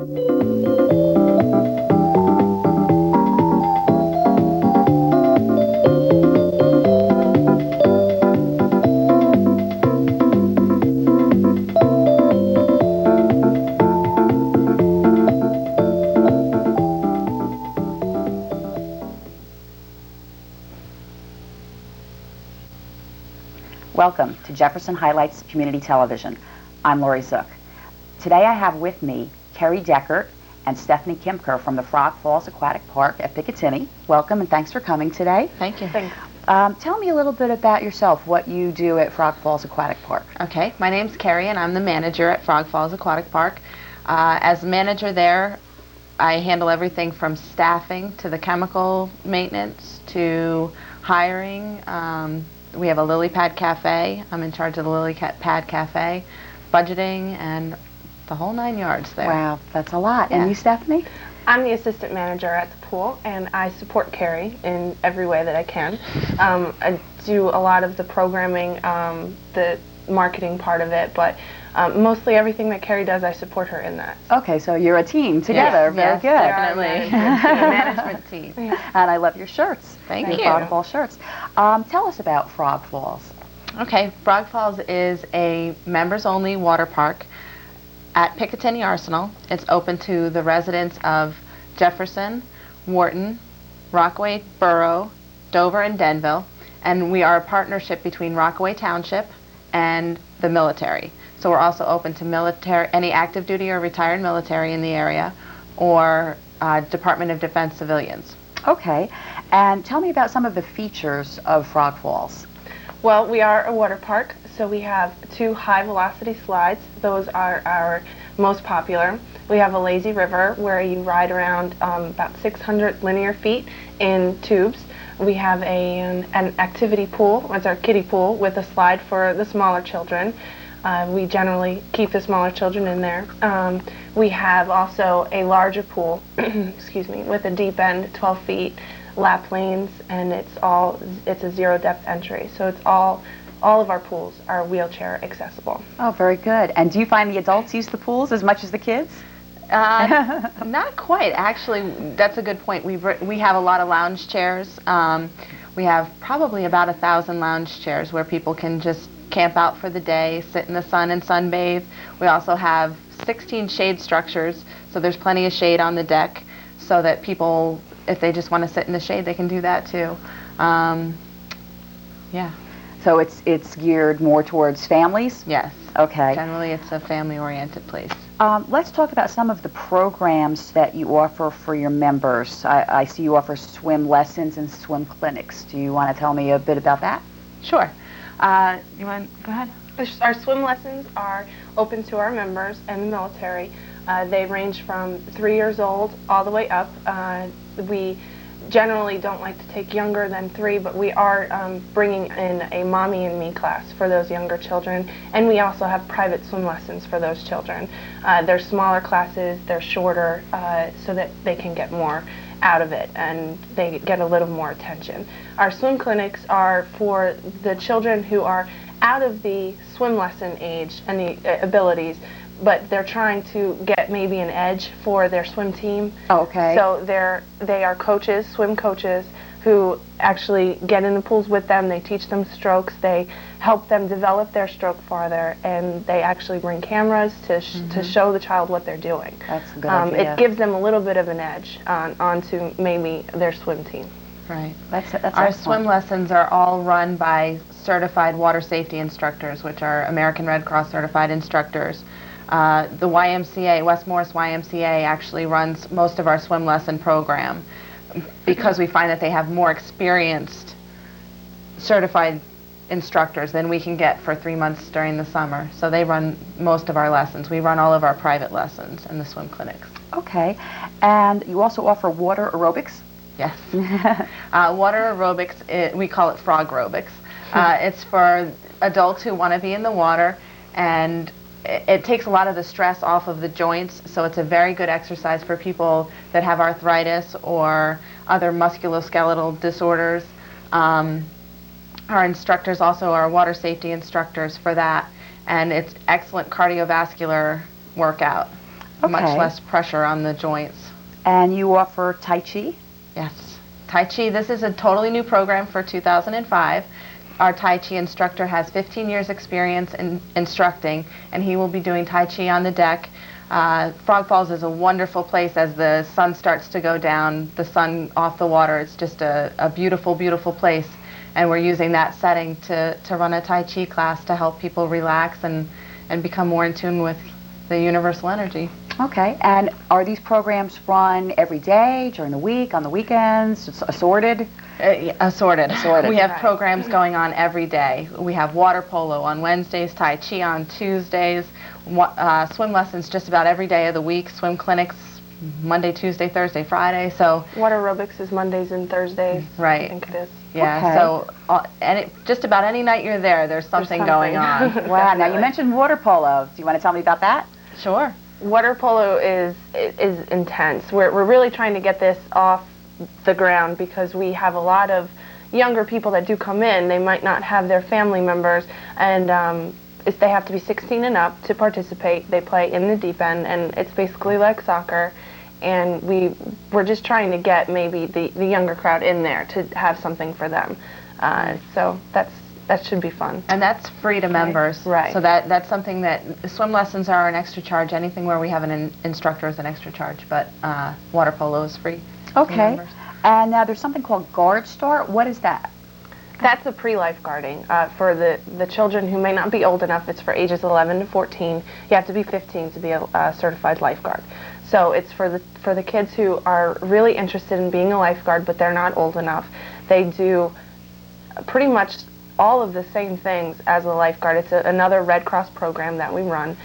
Welcome to Jefferson Highlights Community Television. I'm Lori Zook. Today I have with me Kerry Deckert and Stephanie Kimker from the Frog Falls Aquatic Park at Picatinny. Welcome and thanks for coming today. Thank you. Thanks. Tell me a little bit about yourself, what you do at Frog Falls Aquatic Park. Okay, my name's Kerry and I'm the manager at Frog Falls Aquatic Park. As manager there, I handle everything from staffing to the chemical maintenance to hiring. We have a Lilypad Cafe. I'm in charge of the Lilypad Cafe, budgeting, and the whole 9 yards there. Wow, that's a lot. Yeah. And you, Stephanie? I'm the assistant manager at the pool, and I support Carrie in every way that I can. I do a lot of the programming, the marketing part of it, but mostly everything that Carrie does, I support her in that. Okay, so you're a team together. Yes, Very good. Definitely. Management team. Yeah. And I love your shirts. Thank your you. Frog Falls shirts. Tell us about Frog Falls. Okay, Frog Falls is a members-only water park at Picatinny Arsenal. It's open to the residents of Jefferson, Wharton, Rockaway Borough, Dover, and Denville. And we are a partnership between Rockaway Township and the military. So we're also open to military, any active duty or retired military in the area, or Department of Defense civilians. Okay, and tell me about some of the features of Frog Falls. Well, we are a water park, so we have 2 high-velocity slides. Those are our most popular. We have a lazy river where you ride around about 600 linear feet in tubes. We have an activity pool, it's our kiddie pool, with a slide for the smaller children. We generally keep the smaller children in there. We have also a larger pool, excuse me, with a deep end, 12 feet, lap lanes, and it's a zero depth entry. So it's all of our pools are wheelchair accessible. Oh, very good. And do you find the adults use the pools as much as the kids? Not quite, actually. That's a good point. We have a lot of lounge chairs. We have probably about 1,000 lounge chairs where people can just camp out for the day, sit in the sun and sunbathe. We also have 16 shade structures, so there's plenty of shade on the deck so that people, if they just want to sit in the shade, they can do that too. Yeah. So it's geared more towards families? Yes. Okay. Generally, it's a family-oriented place. Let's talk about some of the programs that you offer for your members. I see you offer swim lessons and swim clinics. Do you want to tell me a bit about that? Sure. You want to go ahead? Our swim lessons are open to our members and the military. They range from 3 years old all the way up. We generally don't like to take younger than 3, but we are bringing in a mommy and me class for those younger children, and we also have private swim lessons for those children. They're smaller classes, they're shorter, so that they can get more out of it and they get a little more attention. Our swim clinics are for the children who are out of the swim lesson age and the abilities, but they're trying to get maybe an edge for their swim team. Okay. So they are coaches, swim coaches, who actually get in the pools with them. They teach them strokes. They help them develop their stroke farther, and they actually bring cameras to show the child what they're doing. That's a good idea. It gives them a little bit of an edge onto maybe their swim team. Right. That's Our excellent. swim lessons are all run by certified water safety instructors, which are American Red Cross certified instructors. The YMCA, West Morris YMCA, actually runs most of our swim lesson program because we find that they have more experienced certified instructors than we can get for 3 months during the summer. So they run most of our lessons. We run all of our private lessons in the swim clinics. Okay. And you also offer water aerobics? Yes. Water aerobics, we call it frog aerobics. It's for adults who want to be in the water, and it takes a lot of the stress off of the joints, so it's a very good exercise for people that have arthritis or other musculoskeletal disorders. Our instructors also are water safety instructors for that, and it's excellent cardiovascular workout. much Okay. less pressure on the joints. And you offer Tai Chi? Yes. Tai Chi, this is a totally new program for 2005. Our Tai Chi instructor has 15 years experience in instructing, and he will be doing Tai Chi on the deck. Frog Falls is a wonderful place as the sun starts to go down, the sun off the water. It's just a beautiful, beautiful place. And we're using that setting to run a Tai Chi class to help people relax and become more in tune with the universal energy. Okay. And are these programs run every day, during the week, on the weekends? It's assorted? Assorted. Assorted. We have Right. programs going on every day. We have water polo on Wednesdays, Tai Chi on Tuesdays, swim lessons just about every day of the week, swim clinics Monday, Tuesday, Thursday, Friday. So Water aerobics is Mondays and Thursdays. Right. I think it is. yeah, Okay. so just about any night you're there's something going on. something. Wow. Now, you Definitely. mentioned water polo. Do you want to tell me about that? Sure. Water polo is intense. We're really trying to get this off the ground because we have a lot of younger people that do come in. They might not have their family members, and they have to be 16 and up to participate. They play in the deep end, and it's basically like soccer. And we're just trying to get maybe the younger crowd in there to have something for them. So that should be fun. And that's free to members. Right. So that's something that swim lessons are an extra charge. Anything where we have an instructor is an extra charge, but water polo is free. to Okay. members. And now there's something called Guard Star. What is that? That's a pre-lifeguarding for the children who may not be old enough. It's for ages 11 to 14. You have to be 15 to be a certified lifeguard. So it's for the kids who are really interested in being a lifeguard, but they're not old enough. They do pretty much all of the same things as a lifeguard. It's another Red Cross program that we run.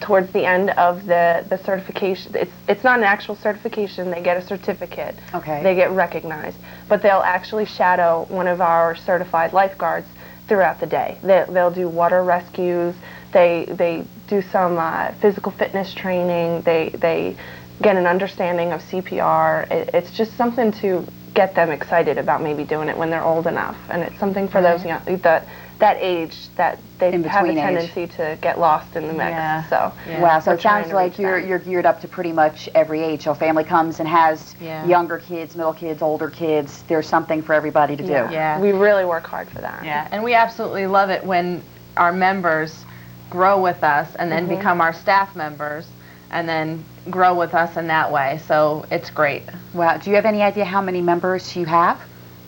Towards the end of the certification, it's not an actual certification. They get a certificate. Okay. They get recognized, but they'll actually shadow one of our certified lifeguards throughout the day. They'll do water rescues. They do some physical fitness training. They get an understanding of CPR. It's just something to get them excited about maybe doing it when they're old enough, and it's something for those young that age that they In have a between age. tendency to get lost in the mix. Yeah. So Yeah. Wow, so we're it trying sounds to like reach you're them. you're geared up to pretty much every age. So a family comes and has Yeah. younger kids, middle kids, older kids. There's something for everybody to do. Yeah. We really work hard for that. Yeah, and we absolutely love it when our members grow with us and then become our staff members and then grow with us in that way. So it's great. Wow. Do you have any idea how many members you have?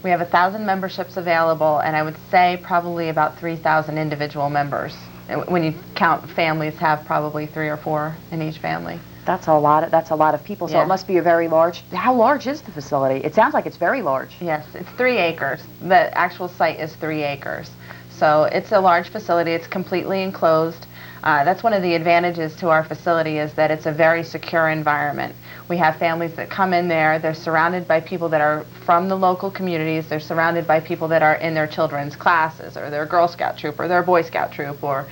We have 1,000 memberships available, and I would say probably about 3,000 individual members. And when you count families, have probably 3 or 4 in each family. That's a lot of people. So Yeah. it must be a very large. How large is the facility? It sounds like it's very large. Yes, it's 3 acres. The actual site is 3 acres. So it's a large facility. It's completely enclosed. That's one of the advantages to our facility is that it's a very secure environment. We have families that come in there. They're surrounded by people that are from the local communities. They're surrounded by people that are in their children's classes or their Girl Scout troop or their Boy Scout troop or,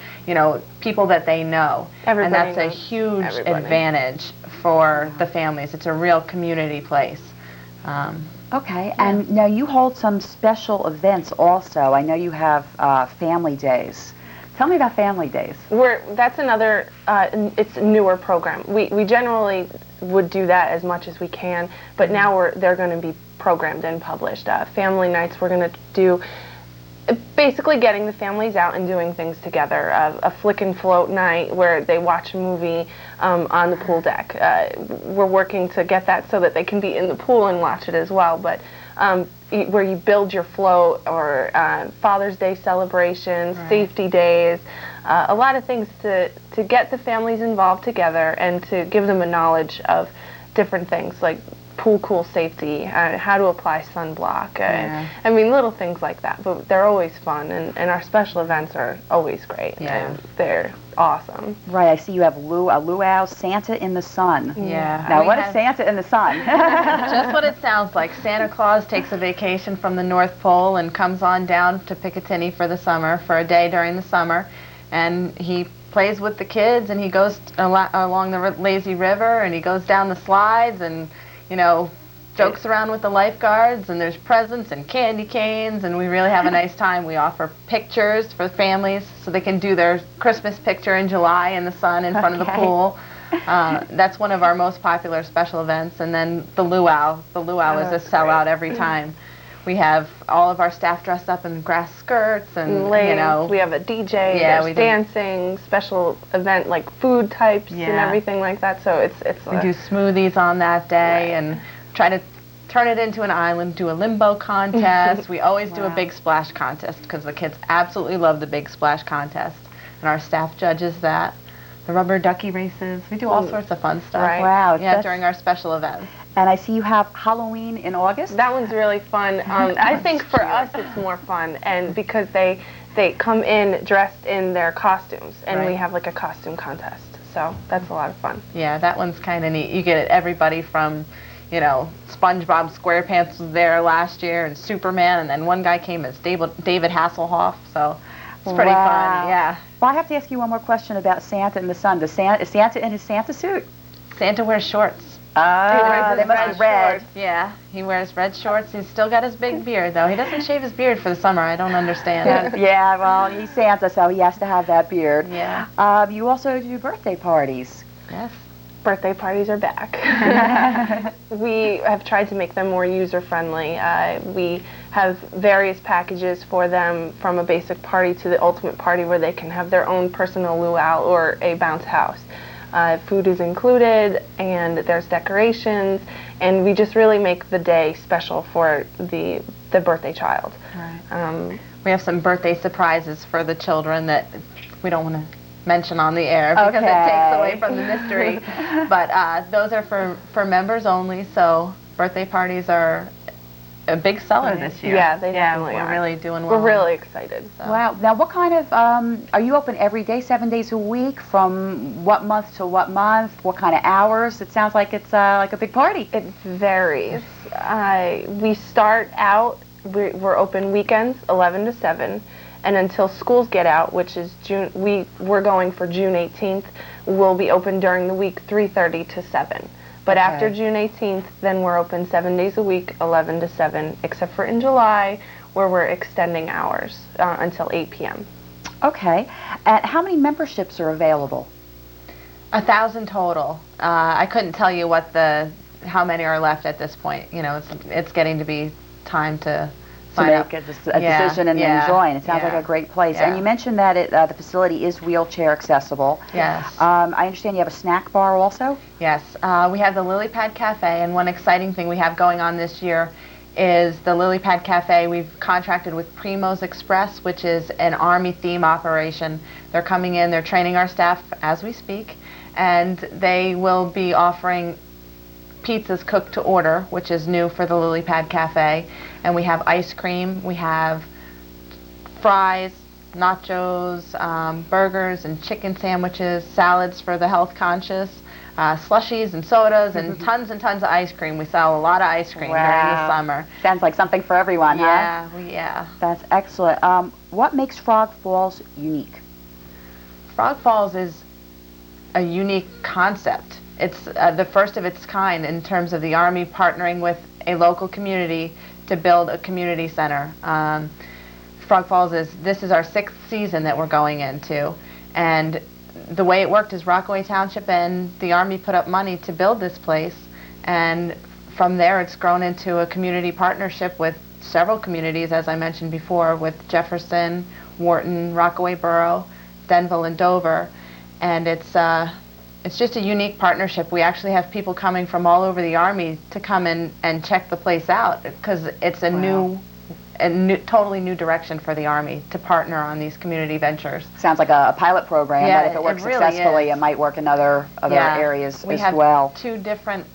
people that they know. Everybody and that's a knows huge everybody. advantage for the families. It's a real community place. Okay. And now you hold some special events also. I know you have family days. Tell me about family days. That's another, it's a newer program. We generally would do that as much as we can, but now they're going to be programmed and published. Family nights, we're going to do basically getting the families out and doing things together. A flick and float night where they watch a movie on the pool deck. We're working to get that so that they can be in the pool and watch it as well, but where you build your float, or Father's Day celebrations, safety days, a lot of things to get the families involved together and to give them a knowledge of different things like pool cool safety, how to apply sunblock. I mean, little things like that, but they're always fun, and our special events are always great. Yeah. And they're awesome. Right. I see you have a luau, Santa in the sun. Yeah. Now, We what is have- Santa in the sun? Just what it sounds like. Santa Claus takes a vacation from the North Pole and comes on down to Picatinny for the summer, for a day during the summer, and he plays with the kids, and he goes along the lazy river, and he goes down the slides, and jokes around with the lifeguards, and there's presents and candy canes, and we really have a nice time. We offer pictures for families so they can do their Christmas picture in July in the sun in front of the Okay. pool. That's one of our most popular special events. And then the luau. The luau is a sellout every time. We have all of our staff dressed up in grass skirts and, you know. We have a DJ, there's dancing, special event like food types and everything like that. So it's we do smoothies on that day and try to turn it into an island, do a limbo contest. We always do a big splash contest because the kids absolutely love the big splash contest. And our staff judges that. The rubber ducky races. We do all sorts of fun stuff. Right. Wow. Yeah, during our special events. And I see you have Halloween in August. That one's really fun. I think for us it's more fun, and because they come in dressed in their costumes, and we have like a costume contest. So that's a lot of fun. Yeah, that one's kind of neat. You get everybody from, you know, SpongeBob SquarePants was there last year, and Superman, and then one guy came as David Hasselhoff. So it's pretty fun. Yeah. Well, I have to ask you one more question about Santa and the sun. Is Santa in his Santa suit? Santa wears shorts. They must be red. Yeah, he wears red shorts. He's still got his big beard, though. He doesn't shave his beard for the summer. I don't understand. Yeah, well, he's Santa, so he has to have that beard. Yeah. You also do birthday parties. Yes. Birthday parties are back. We have tried to make them more user-friendly. We have various packages for them, from a basic party to the ultimate party, where they can have their own personal luau or a bounce house. Food is included, and there's decorations, and we just really make the day special for the birthday child. Right. We have some birthday surprises for the children that we don't want to mention on the air because it takes away from the mystery. But those are for members only, so birthday parties are a big seller this year. Yeah, they definitely are. We're really doing well. We're really excited. So. Wow. Now, what kind of, are you open every day, 7 days a week? From what month to what month? What kind of hours? It sounds like it's like a big party. It varies. We start out, we're open weekends, 11 to 7, and until schools get out, which is June, we're going for June 18th, we'll be open during the week, 3:30 to 7. But after June 18th, then we're open 7 days a week, 11 to 7, except for in July, where we're extending hours until 8 p.m. Okay. And how many memberships are available? 1,000 total. I couldn't tell you how many are left at this point. You know, it's getting to be time to make a decision and then join. It sounds like a great place. And you mentioned that the facility is wheelchair accessible. Yes. I understand you have a snack bar also? Yes. We have the Lilypad Cafe, and one exciting thing we have going on this year is the Lilypad Cafe. We've contracted with Primo's Express, which is an Army theme operation. They're coming in, they're training our staff as we speak, and they will be offering pizzas cooked to order, which is new for the Lilypad Cafe. And we have ice cream, we have fries, nachos, burgers and chicken sandwiches, salads for the health conscious, slushies and sodas, and tons of ice cream. We sell a lot of ice cream during the summer. Sounds like something for everyone, huh? Yeah. That's excellent. What makes Frog Falls unique? Frog Falls is a unique concept. It's the first of its kind in terms of the Army partnering with a local community to build a community center. Frog Falls this is our 6th season that we're going into, and the way it worked is Rockaway Township and the Army put up money to build this place, and from there it's grown into a community partnership with several communities, as I mentioned before, with Jefferson, Wharton, Rockaway Borough, Denville, and Dover, and it's just a unique partnership. We actually have people coming from all over the Army to come in and check the place out because it's a totally new direction for the Army to partner on these community ventures. Sounds like a pilot program, but if it works successfully, it might work in other areas as well. We have 2 different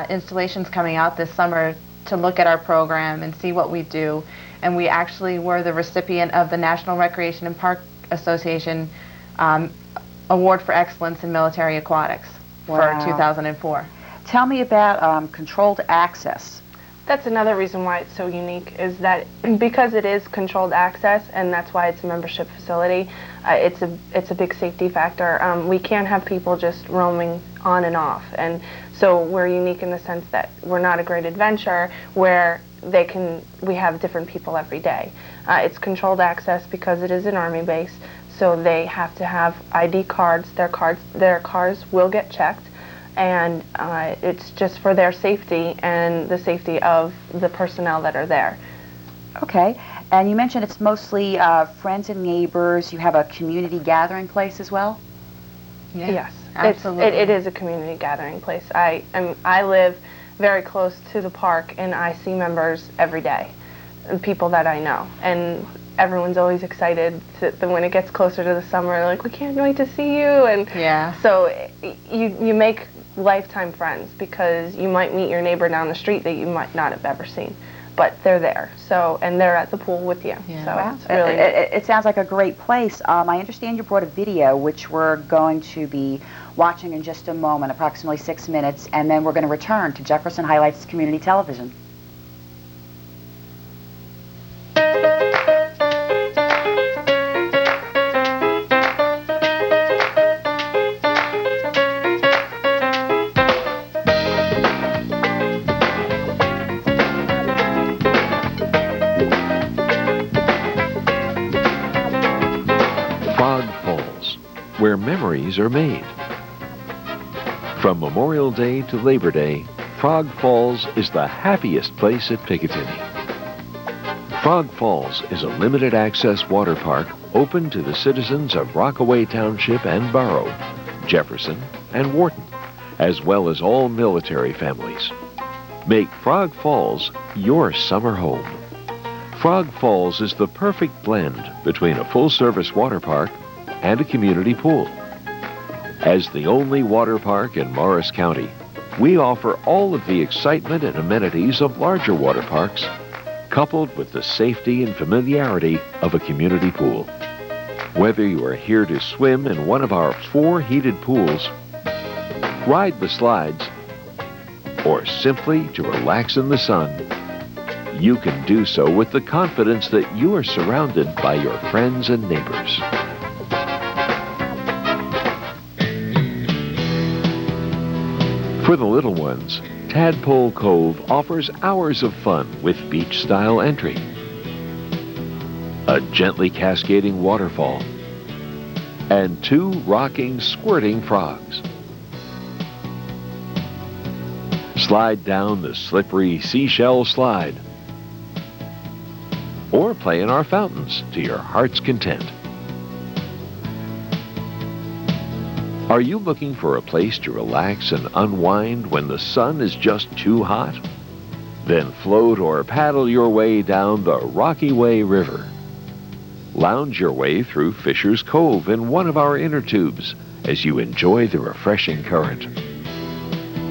installations coming out this summer to look at our program and see what we do. And we actually were the recipient of the National Recreation and Park Association Award for Excellence in Military Aquatics for 2004. Tell me about controlled access. That's another reason why it's so unique, is that because it is controlled access, and that's why it's a membership facility, it's a big safety factor. We can't have people just roaming on and off, and so we're unique in the sense that we're not a great adventure where we have different people every day. It's controlled access because it is an Army base. so they have to have ID cards. Their cars will get checked, and it's just for their safety and the safety of the personnel that are there. Okay, and you mentioned it's mostly friends and neighbors. You have a community gathering place as well? Yeah, Yes, absolutely. it is a community gathering place. I live very close to the park, and I see members every day, people that I know, and everyone's always excited when it gets closer to the summer. Like, we can't wait to see you, and Yeah. so you make lifetime friends, because you might meet your neighbor down the street that you might not have ever seen, but they're there. So, and they're at the pool with you. Yeah. So Wow. it's really It sounds like a great place. I understand you brought a video, which we're going to be watching in just a moment, approximately 6 minutes, and then we're going to return to Jefferson Highlights Community Television. Where memories are made. From Memorial Day to Labor Day, Frog Falls is the happiest place at Picatinny. Frog Falls is a limited access water park open to the citizens of Rockaway Township and Borough, Jefferson and Wharton, as well as all military families. Make Frog Falls your summer home. Frog Falls is the perfect blend between a full-service water park and a community pool. As the only water park in Morris County, we offer all of the excitement and amenities of larger water parks, coupled with the safety and familiarity of a community pool. Whether you are here to swim in one of our 4 heated pools, ride the slides, or simply to relax in the sun, you can do so with the confidence that you are surrounded by your friends and neighbors. For the little ones, Tadpole Cove offers hours of fun with beach-style entry, a gently cascading waterfall, and 2 rocking, squirting frogs. Slide down the slippery seashell slide, or play in our fountains to your heart's content. Are you looking for a place to relax and unwind when the sun is just too hot? Then float or paddle your way down the Rocky Way River. Lounge your way through Fisher's Cove in one of our inner tubes as you enjoy the refreshing current.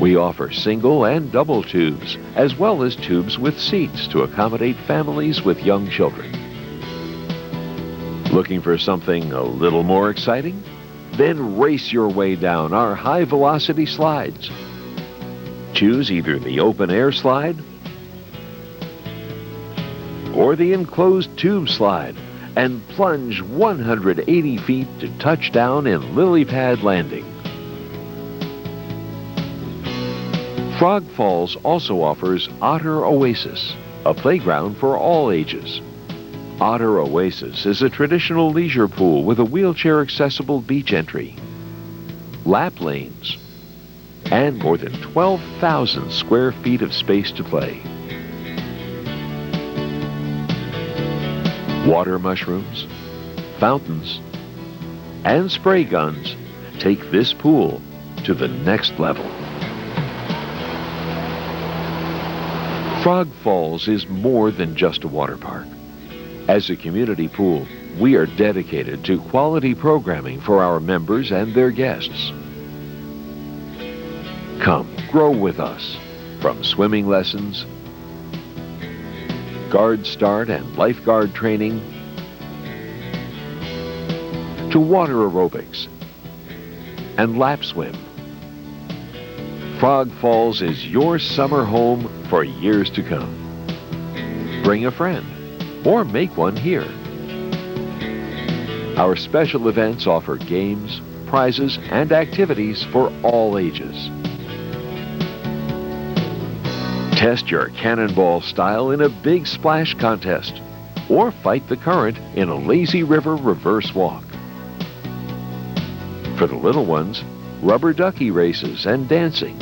We offer single and double tubes, as well as tubes with seats to accommodate families with young children. Looking for something a little more exciting? Then race your way down our high-velocity slides. Choose either the open-air slide or the enclosed tube slide and plunge 180 feet to touchdown in Lilypad Landing. Frog Falls also offers Otter Oasis, a playground for all ages. Otter Oasis is a traditional leisure pool with a wheelchair-accessible beach entry, lap lanes, and more than 12,000 square feet of space to play. Water mushrooms, fountains, and spray guns take this pool to the next level. Frog Falls is more than just a water park. As a community pool, we are dedicated to quality programming for our members and their guests. Come grow with us, from swimming lessons, guard start and lifeguard training, to water aerobics and lap swim. Frog Falls is your summer home for years to come. Bring a friend, or make one here. Our special events offer games, prizes, and activities for all ages. Test your cannonball style in a big splash contest, or fight the current in a lazy river reverse walk. For the little ones, rubber ducky races and dancing.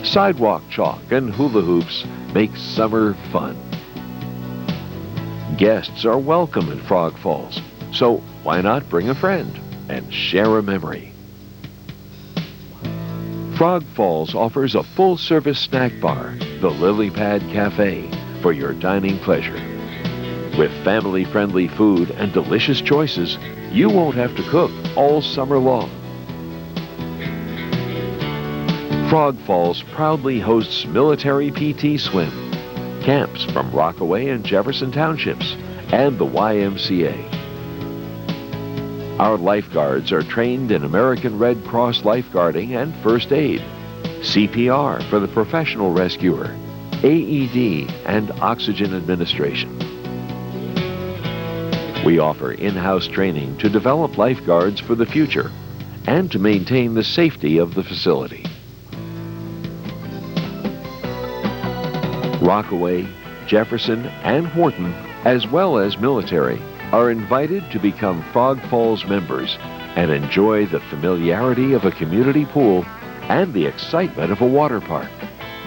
Sidewalk chalk and hula hoops make summer fun. Guests are welcome in Frog Falls, so why not bring a friend and share a memory? Frog Falls offers a full-service snack bar, the Lilypad Cafe, for your dining pleasure. With family-friendly food and delicious choices, you won't have to cook all summer long. Frog Falls proudly hosts military PT swim, camps from Rockaway and Jefferson Townships, and the YMCA. Our lifeguards are trained in American Red Cross lifeguarding and first aid, CPR for the professional rescuer, AED, and oxygen administration. We offer in-house training to develop lifeguards for the future and to maintain the safety of the facility. Rockaway, Jefferson, and Wharton, as well as military, are invited to become Frog Falls members and enjoy the familiarity of a community pool and the excitement of a water park.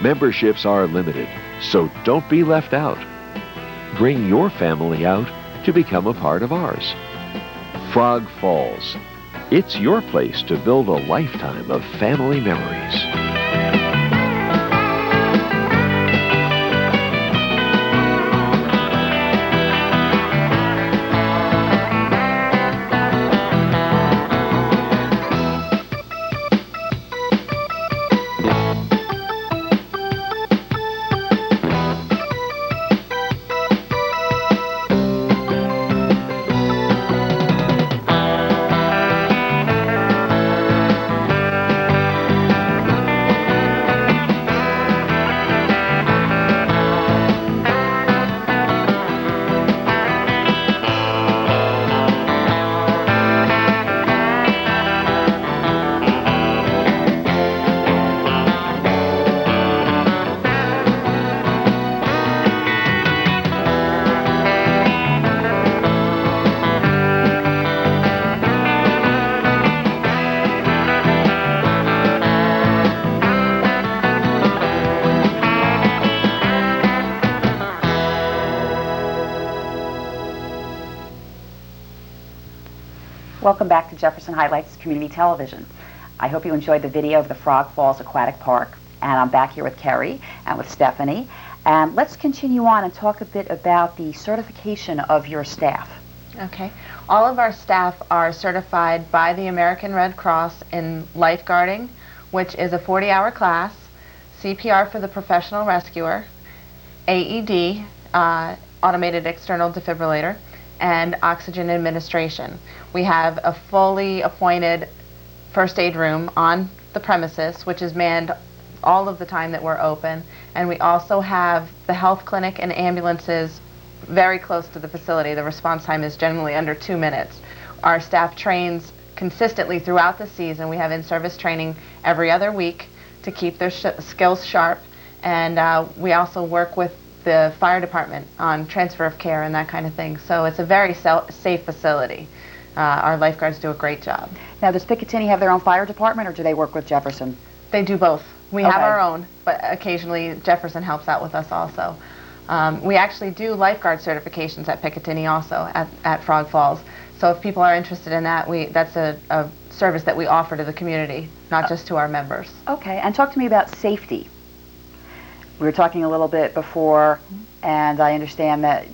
Memberships are limited, so don't be left out. Bring your family out to become a part of ours. Frog Falls. It's your place to build a lifetime of family memories. Welcome back to Jefferson Highlights Community Television. I hope you enjoyed the video of the Frog Falls Aquatic Park. And I'm back here with Kerry and with Stephanie. And let's continue on and talk a bit about the certification of your staff. Okay. All of our staff are certified by the American Red Cross in lifeguarding, which is a 40-hour class, CPR for the professional rescuer, AED, automated external defibrillator, and oxygen administration. We have a fully appointed first aid room on the premises, which is manned all of the time that we're open, and we also have the health clinic and ambulances very close to the facility. The response time is generally under 2 minutes. Our staff trains consistently throughout the season. We have in-service training every other week to keep their skills sharp, and we also work with the fire department on transfer of care and that kind of thing. So it's a very safe facility. Our lifeguards do a great job. Now, does Picatinny have their own fire department, or do they work with Jefferson? They do both. We Okay. have our own, but occasionally Jefferson helps out with us also. We actually do lifeguard certifications at Picatinny also, at Frog Falls. So if people are interested in that, that's a service that we offer to the community, not just to our members. Okay, and talk to me about safety. We were talking a little bit before, and I understand that...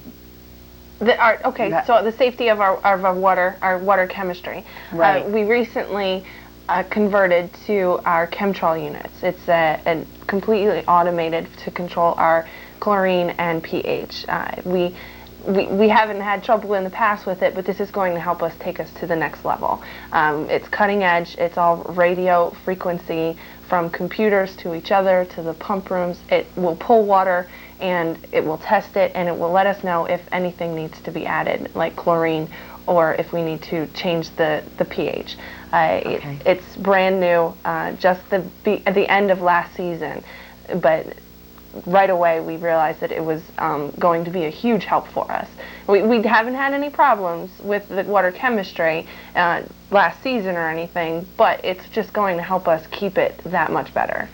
So the safety of our water chemistry. Right. We recently converted to our chemtrol units. It's completely automated to control our chlorine and pH. We haven't had trouble in the past with it, but this is going to help us take us to the next level. It's cutting edge. It's all radio frequency from computers to each other to the pump rooms. It will pull water and it will test it, and it will let us know if anything needs to be added, like chlorine, or if we need to change the pH. Okay. It's brand new, just at the end of last season, but right away we realized that it was going to be a huge help for us. We haven't had any problems with the water chemistry last season or anything, but it's just going to help us keep it that much better.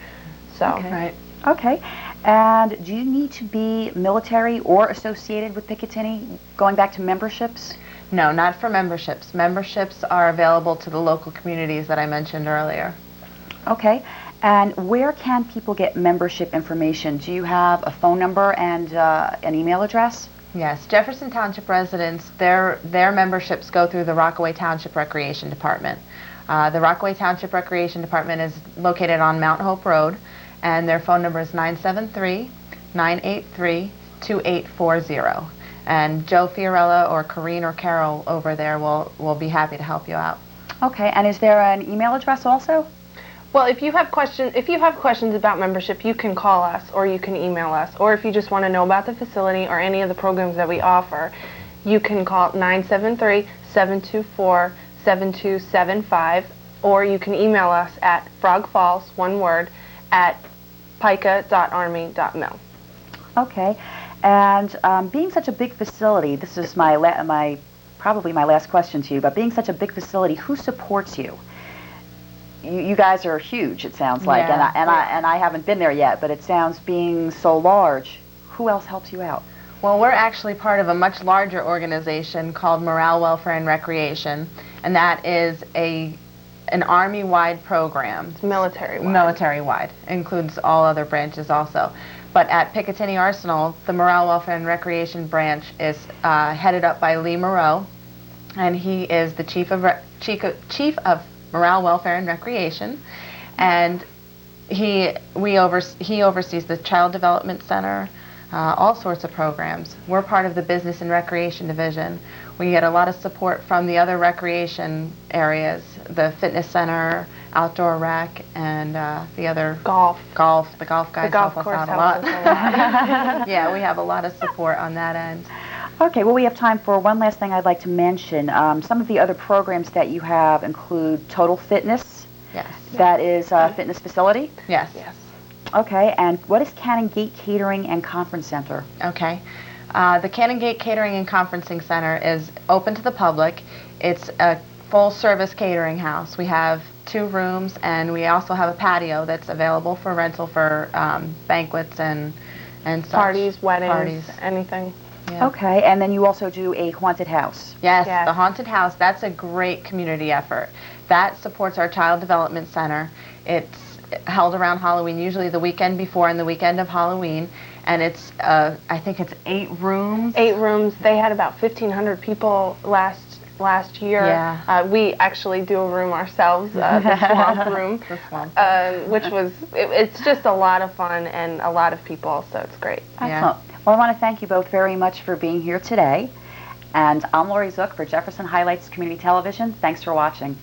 So. Okay. Right. Okay. And do you need to be military or associated with Picatinny, going back to memberships? No, not for memberships. Memberships are available to the local communities that I mentioned earlier. Okay. And where can people get membership information? Do you have a phone number and an email address? Yes, Jefferson Township residents, their memberships go through the Rockaway Township Recreation Department. The Rockaway Township Recreation Department is located on Mount Hope Road, and their phone number is 973-983-2840. And Joe Fiorella or Corrine or Carol over there will be happy to help you out. Okay. And is there an email address also? Well, if you have questions about membership, you can call us or you can email us. Or if you just want to know about the facility or any of the programs that we offer, you can call 973-724-7275, or you can email us at frogfalls, one word, at pica.army.mil. Okay. And being such a big facility, this is probably my last question to you, but being such a big facility, who supports you? You guys are huge, it sounds like, Yeah. and I haven't been there yet, but it sounds, being so large, who else helps you out? Well, we're actually part of a much larger organization called Morale, Welfare, and Recreation, and that is an Army-wide program. It's military-wide. Military-wide. Includes all other branches also. But at Picatinny Arsenal, the Morale, Welfare, and Recreation branch is headed up by Lee Moreau, and he is the Chief of Morale, Welfare, and Recreation, and he oversees the Child Development Center, all sorts of programs. We're part of the Business and Recreation Division. We get a lot of support from the other recreation areas, the Fitness Center, Outdoor Rec, and the other Golf. The golf guys The golf help us course out a helps lot. us a lot. Yeah, we have a lot of support on that end. Okay, well, we have time for one last thing I'd like to mention. Some of the other programs that you have include Total Fitness. Yes. That is a fitness facility. Yes. Yes. Okay, and what is Cannon Gate Catering and Conference Center? Okay. The Cannon Gate Catering and Conferencing Center is open to the public. It's a full-service catering house. We have 2 rooms, and we also have a patio that's available for rental for banquets and such. Parties, weddings, Parties. anything. Yeah. Okay, and then you also do a haunted house. Yes, Yes. the Haunted House, that's a great community effort. That supports our Child Development Center. It's held around Halloween, usually the weekend before and the weekend of Halloween, and it's, I think it's 8 rooms. 8 rooms. They had about 1,500 people last year. Yeah. We actually do a room ourselves, the swamp room, The swamp. which was, it's just a lot of fun and a lot of people, so it's great. Excellent. Well, I want to thank you both very much for being here today. And I'm Lori Zook for Jefferson Highlights Community Television. Thanks for watching.